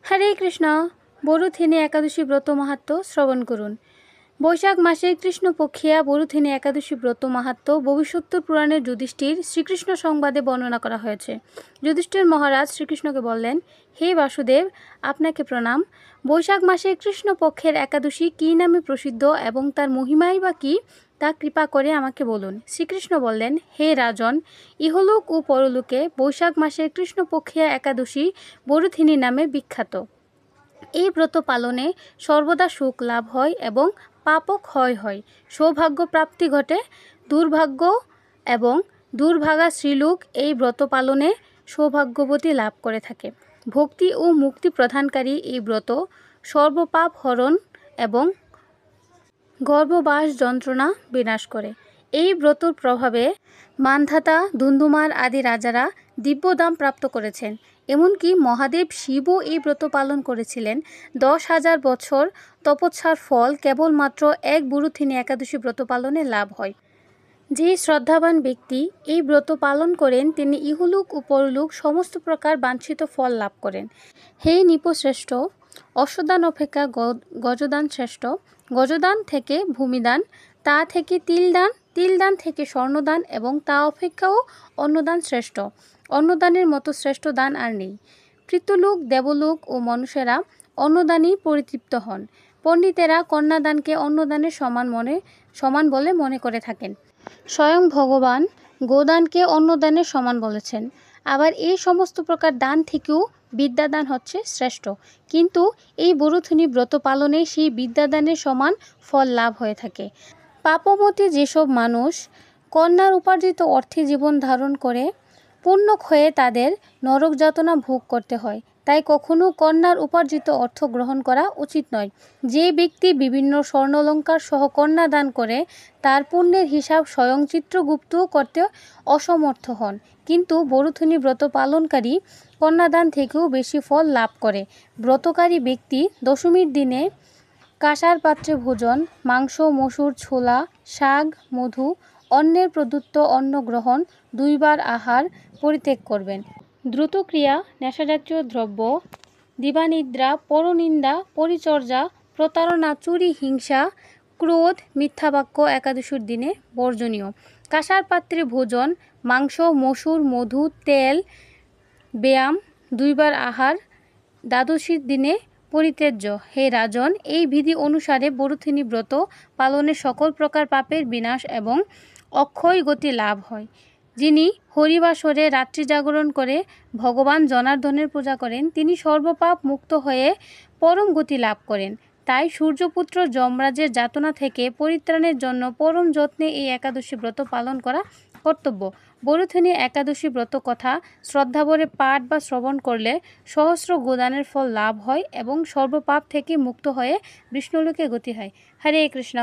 হরে কৃষ্ণ। বরুথিনী একাদশী ব্রত মাহাত্ম্য শ্রবণ করুন। বৈশাখ মাসে কৃষ্ণপক্ষিয়া বরুথিনী একাদশী ব্রত মাহাত্ম্য ভবিষ্যোত্তর পুরাণের যুধিষ্ঠির শ্রীকৃষ্ণ সংবাদে বর্ণনা করা হয়েছে। যুধিষ্ঠির মহারাজ শ্রীকৃষ্ণকে বললেন, হে বাসুদেব, আপনাকে প্রণাম। বৈশাখ মাসে কৃষ্ণপক্ষের একাদশী কী নামে প্রসিদ্ধ এবং তার মহিমাই বা কী, তা কৃপা করে আমাকে বলুন। শ্রীকৃষ্ণ বললেন, হে রাজন, ইহলোক ও পরলোকে বৈশাখ মাসে কৃষ্ণপক্ষিয়া একাদশী বরুথিনী নামে বিখ্যাত। এই ব্রত পালনে সর্বদা সুখ লাভ হয় এবং পাপও ক্ষয় হয়, সৌভাগ্য প্রাপ্তি ঘটে। দুর্ভাগ্য এবং দুর্ভাগা স্ত্রীলোক এই ব্রত পালনে সৌভাগ্যবতী লাভ করে থাকে। ভক্তি ও মুক্তি প্রদানকারী এই ব্রত সর্বপাপ হরণ এবং গর্ভবাস যন্ত্রণা বিনাশ করে। এই ব্রতর প্রভাবে মান্ধাতা, ধুন্ধুমার আদি রাজারা দিব্যদাম প্রাপ্ত করেছেন। এমনকি মহাদেব শিবও এই ব্রত পালন করেছিলেন। 10,000 বছর তপস্যার ফল কেবলমাত্র এক বরুথিনী একাদশী ব্রত পালনে লাভ হয়। যে শ্রদ্ধাবান ব্যক্তি এই ব্রত পালন করেন তিনি ইহলোক ও পরলোক সমস্ত প্রকার বাঞ্ছিত ফল লাভ করেন। হে নৃপশ্রেষ্ঠ, অশ্বদান অপেক্ষা গজদান শ্রেষ্ঠ। গজদান থেকে ভূমিদান, তা থেকে তিলদান, তিলদান থেকে স্বর্ণদান এবং তা অপেক্ষাও অন্নদান শ্রেষ্ঠ। অন্নদানের মতো শ্রেষ্ঠ দান আর নেই। পিতৃলোক, দেবলোক ও মনুষ্যেরা অন্নদানই পরিতৃপ্ত হন। পণ্ডিতেরা কন্যাদানকে অন্নদানের সমান বলে মনে করে থাকেন। স্বয়ং ভগবান গোদানকে অন্নদানের সমান বলেছেন। আবার এই সমস্ত প্রকার দান থেকেও বিদ্যাদান হচ্ছে শ্রেষ্ঠ। কিন্তু এই বরুথিনী ব্রত পালনে সেই বিদ্যাদানের সমান ফল লাভ হয়ে থাকে। পাপমতী যেসব মানুষ কন্যার উপার্জিত অর্থে জীবন ধারণ করে, পুণ্য ক্ষয়ে তাদের নরক যাতনা ভোগ করতে হয়। তাই কখনো কন্যার উপার্জিত অর্থ গ্রহণ করা উচিত নয়। যে ব্যক্তি বিভিন্ন স্বর্ণালঙ্কার সহ কন্যা দান করে তার পুণ্যের হিসাব স্বয়ং চিত্রগুপ্ত করতে অসমর্থ হন। কিন্তু বরুথিনী ব্রত পালনকারী কন্যাদান থেকেও বেশি ফল লাভ করে। ব্রতকারী ব্যক্তি দশমীর দিনে কাঁসার পাত্রে ভোজন, মাংস, মসুর, ছোলা, শাক, মধু, অন্যের প্রদত্ত অন্ন গ্রহণ, 2 বার আহার পরিত্যাগ করবেন। দ্রুতক্রিয়া, নেশাজাতীয় দ্রব্য, দিবানিদ্রা, পরনিন্দা, পরিচর্যা, প্রতারণা, চুরি, হিংসা, ক্রোধ, মিথ্যাবাক্য একাদশীর দিনে বর্জনীয়। কাঁসার পাত্রে ভোজন, মাংস, মসুর, মধু, তেল, ব্যায়াম, 2 বার আহার দ্বাদশীর দিনে পরিত্যাজ্য। হে রাজন, এই বিধি অনুসারে বরুথিনী ব্রত পালনে সকল প্রকার পাপের বিনাশ এবং অক্ষয় গতি লাভ হয়। যিনি হরিবাসরে রাত্রি জাগরণ করে ভগবান জনার্দনের পূজা করেন তিনি সর্বপাপ মুক্ত হয়ে পরম গতি লাভ করেন। তাই সূর্যপুত্র যমরাজের যাতনা থেকে পরিত্রাণের জন্য পরম যত্নে এই একাদশী ব্রত পালন করা কর্তব্য। বরুথিনী একাদশী ব্রত কথা শ্রদ্ধাভরে পাঠ বা শ্রবণ করলে সহস্র গোদানের ফল লাভ হয় এবং সর্বপাপ থেকে মুক্ত হয়ে বিষ্ণুলোকে গতি হয়। হরে কৃষ্ণ।